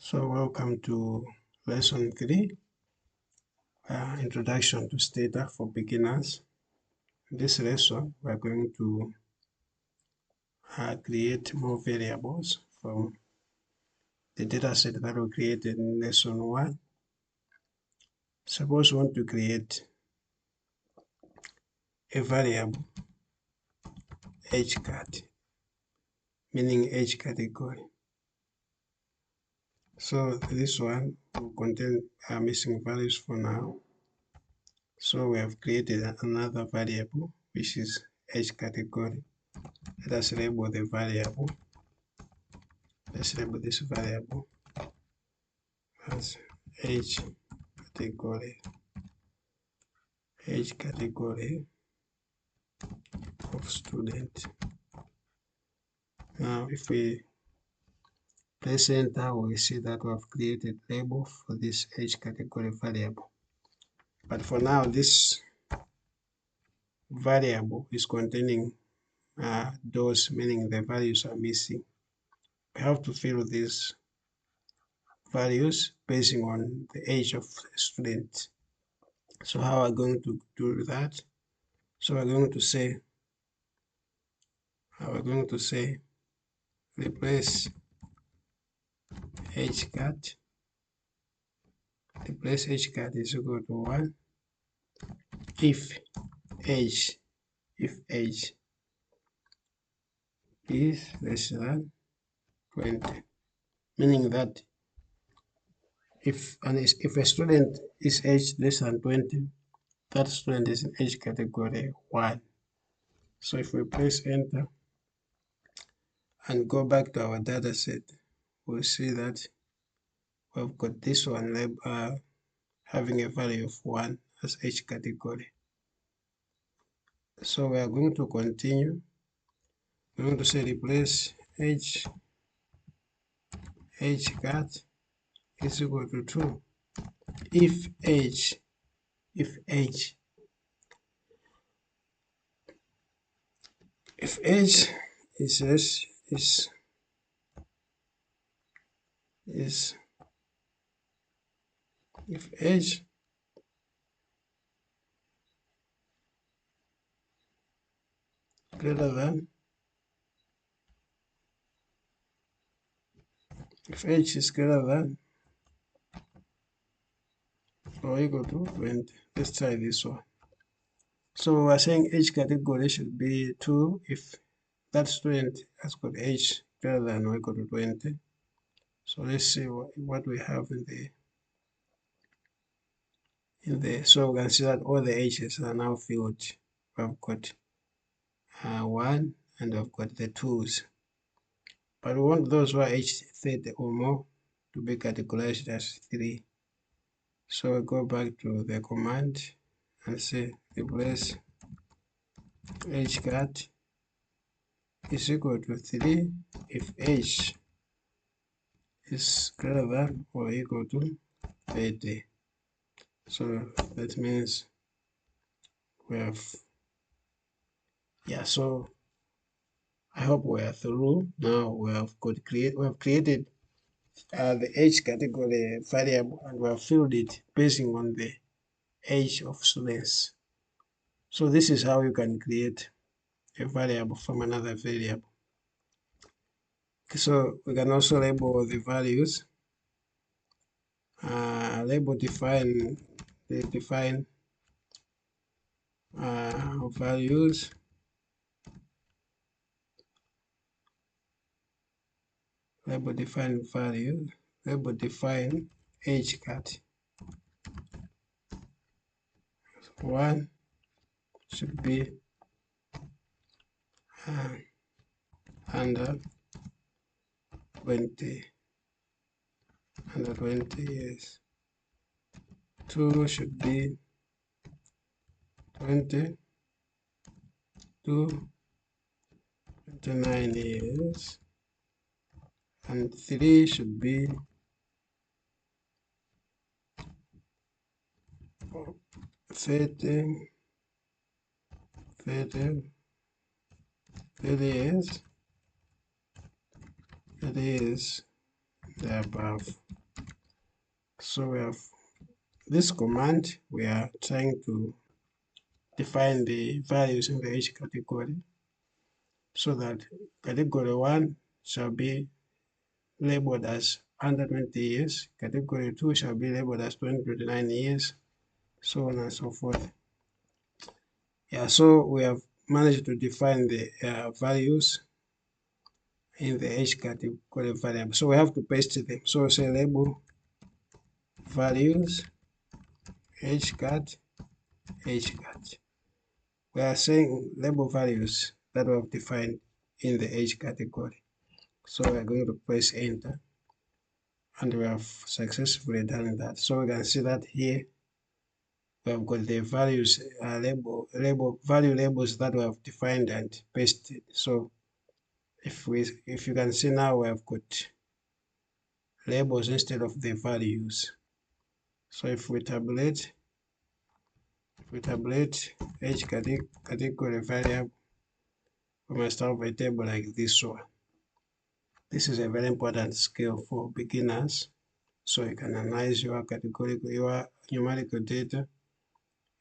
So welcome to lesson 3, Introduction to Stata for Beginners. In this lesson, we are going to create more variables from the dataset that we created in lesson 1. Suppose we want to create a variable age cat, meaning age category. So this one will contain missing values for now. So we have created another variable which is age category. Let us label the variable. Let's label this variable as age category of student. Now if we press enter, we see that we have created label for this age category variable. But for now, this variable is containing those, meaning the values are missing. We have to fill these values based on the age of the student. So how are we going to do that? So we're going to say replace age cat is equal to 1 if age is less than 20, meaning that if a student is aged less than 20, that student is in age category 1. So if we press enter and go back to our data set, we'll see that we've got this one having a value of 1 as age category. So we are going to continue. We're going to say replace age cat is equal to 2 if age is less if age greater than is greater than or equal to 20. Let's try this one. So we're saying age category should be 2 if that student has got age greater than or equal to 20. So let's see what we have in the so we can see that all the ages are now filled. We've got 1 and we've got the 2s. But we want those who are aged 30 or more to be categorized as 3. So we go back to the command and say replace age cat is equal to 3 if age is greater than or equal to 30. So that means we have, so I hope we are through. Now we have created the age category variable and we have filled it based on the age of students. So this is how you can create a variable from another variable. So we can also label the values. Define values. Define age cat. 1 should be under 20 years. 2 should be 20 to 29 years. And 3 should be 30 years. The above. So we have this command. We are trying to define the values in the age category so that category 1 shall be labeled as under 20 years, category 2 shall be labeled as 29 years, so on and so forth. Yeah, so we have managed to define the values in the age category variable. So we have to paste them. So say label values age cat age cat. We are saying label values that we have defined in the age category. So we are going to press enter, and we have successfully done that. So we can see that here we have got the values value labels that we have defined and pasted. So if you can see now, we have got labels instead of the values. So if we tabulate age category variable, we must have a table like this one. This is a very important skill for beginners, so you can analyze your numerical data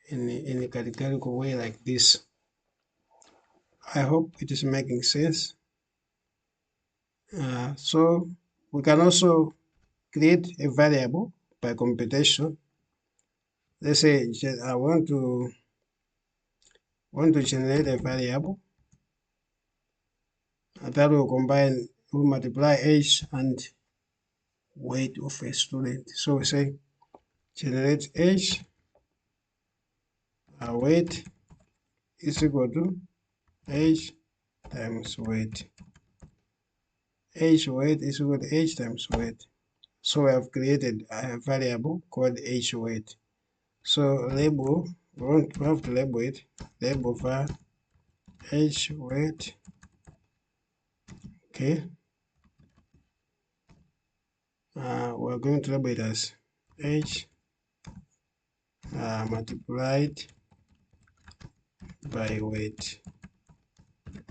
in a categorical way like this. I hope it is making sense. So we can also create a variable by computation. Let's say I want to generate a variable that will multiply age and weight of a student. So we say generate age weight is equal to age times weight. Age weight is equal to age times weight. So we have created a variable called age weight. So we have to label it, label var age weight. Okay. We're going to label it as age multiplied by weight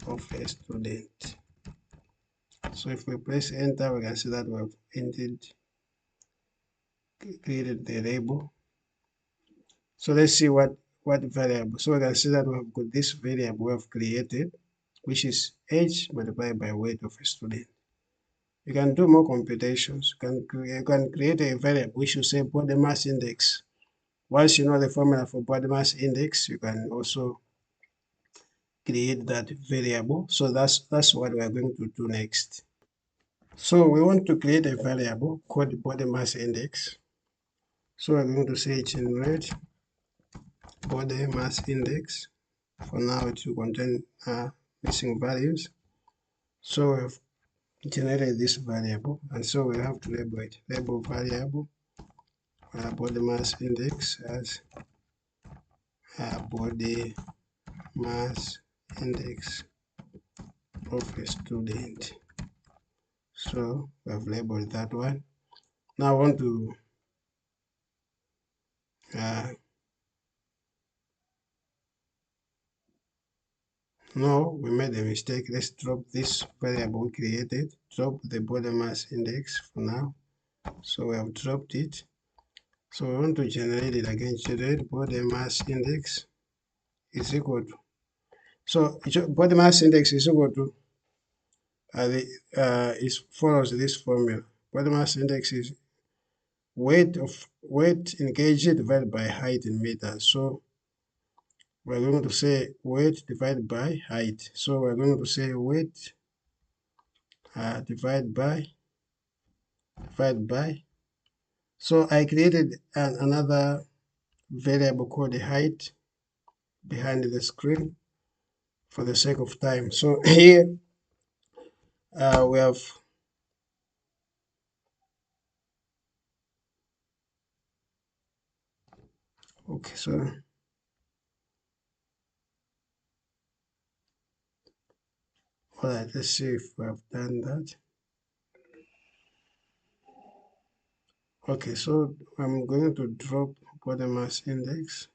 of a student. So if we press enter, we can see that we have created the label. So let's see what variable. So we can see that we have got this variable we have created, which is age multiplied by weight of a student. You can do more computations. You can create a variable which should say body mass index. Once you know the formula for body mass index, you can also create that variable. So that's what we are going to do next. So we want to create a variable called body mass index. So we're going to say generate body mass index. For now, it will contain missing values. So we've generated this variable, and so we have to label it. Label variable body mass index as body mass index of a student. So we have labeled that one. Now I want to no, we made a mistake. Let's drop this variable we created. Drop the body mass index for now. So we have dropped it. So we want to generate it again. Generate body mass index is equal to. So body mass index is equal to it follows this formula. Body mass index is weight in kg divided by height in meters. So we're going to say weight divided by height. So we're going to say weight divided by. So I created another variable called the height behind the screen for the sake of time. So here we have okay. So all right, let's see if we have done that. Okay, so I'm going to drop body mass index.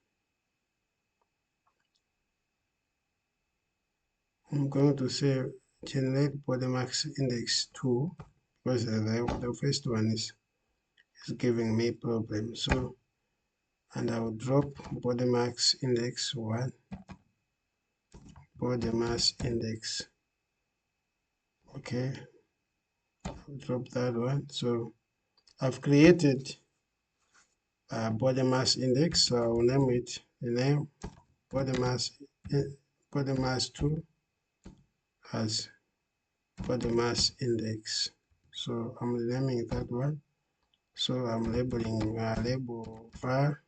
I'm going to say generate body mass index 2 because the first one is is giving me problem. So, and I will drop body mass index 1, body mass index. Okay, I'll drop that one. So I've created a body mass index. So I will name it the name body mass body mass 2 as body mass index. So I'm renaming that one. So I'm labeling label var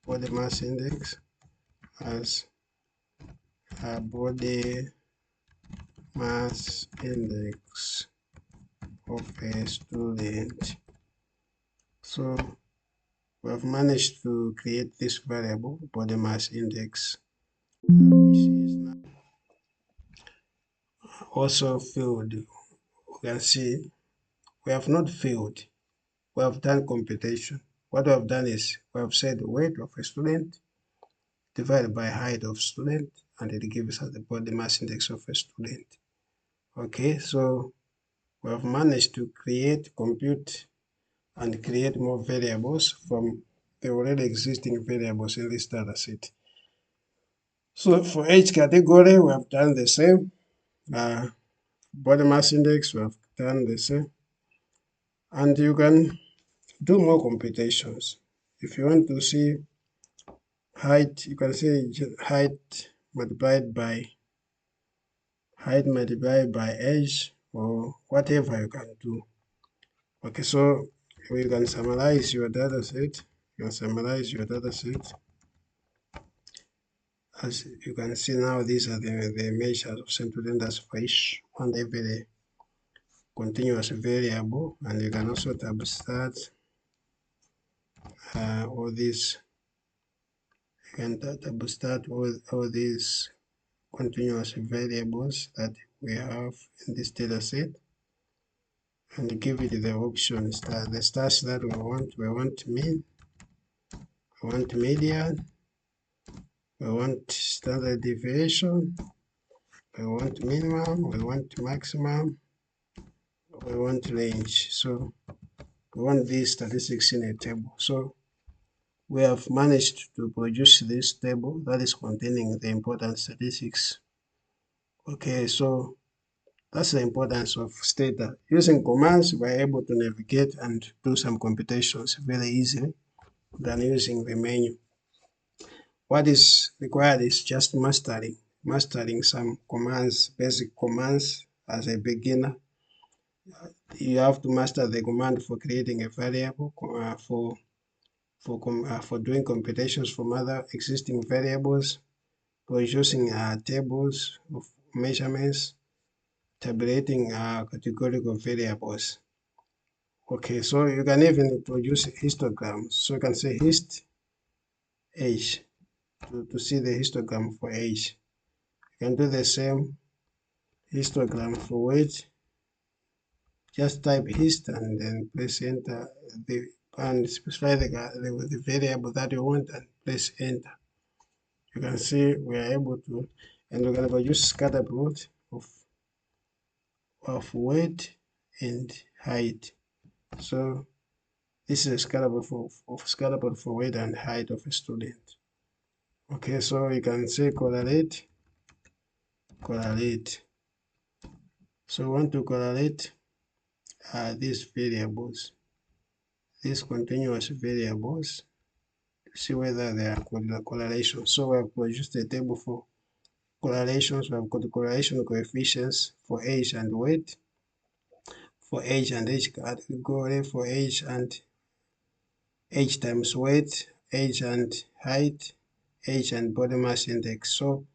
body mass index as body mass index of a student. So we have managed to create this variable body mass index, which is now also filled. You can see we have not filled, we have done computation. What we have done is we have said weight of a student divided by height of student, and it gives us the body mass index of a student. Okay, so we have managed to create, compute, and create more variables from the already existing variables in this data set. So for each category, we have done the same. Body mass index, we have done the same. And you can do more computations. If you want to see height, you can say multiplied by height multiplied by age, or whatever you can do. Okay, so you can summarize your data set. You can summarize your data set. As you can see now, these are the measures of central tenders for each and every continuous variable, and you can also tab start all these. You can tab start all these continuous variables that we have in this data set, and give it the options that the stars that we want. We want mean, we want median, we want standard deviation, we want minimum, we want maximum, we want range. So we want these statistics in a table. So we have managed to produce this table that is containing the important statistics. Okay, so that's the importance of Stata. Using commands, we're able to navigate and do some computations very easily than using the menu. What is required is just mastering some commands, basic commands as a beginner. You have to master the command for creating a variable, for doing computations from other existing variables, producing tables of measurements, tabulating categorical variables. Okay, so you can even produce histograms. So you can say hist age to see the histogram for age. You can do the same histogram for weight. Just type hist and then press enter and specify the variable that you want and press enter. You can see we are able to, and we're going to produce scatter plot of weight and height. So this is a scatter plot for weight and height of a student. Okay, so you can say correlate. So we want to correlate these variables, these continuous variables, see whether they are correlations. So we have produced a table for correlations. We have got the correlation coefficients for age and weight, for age and age category, for age and age times weight, age and height, age and body mass index. So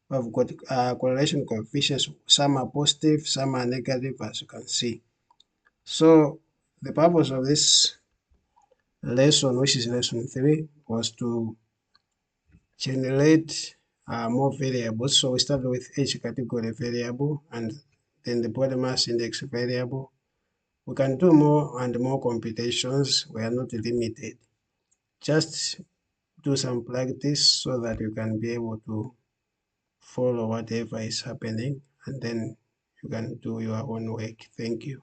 we've got correlation coefficients. Some are positive, some are negative, as you can see. So the purpose of this lesson, which is lesson 3, was to generate more variables. So we started with each category variable and then the body mass index variable. We can do more and more computations. We are not limited. Just do some practice so that you can be able to follow whatever is happening, and then you can do your own work. Thank you.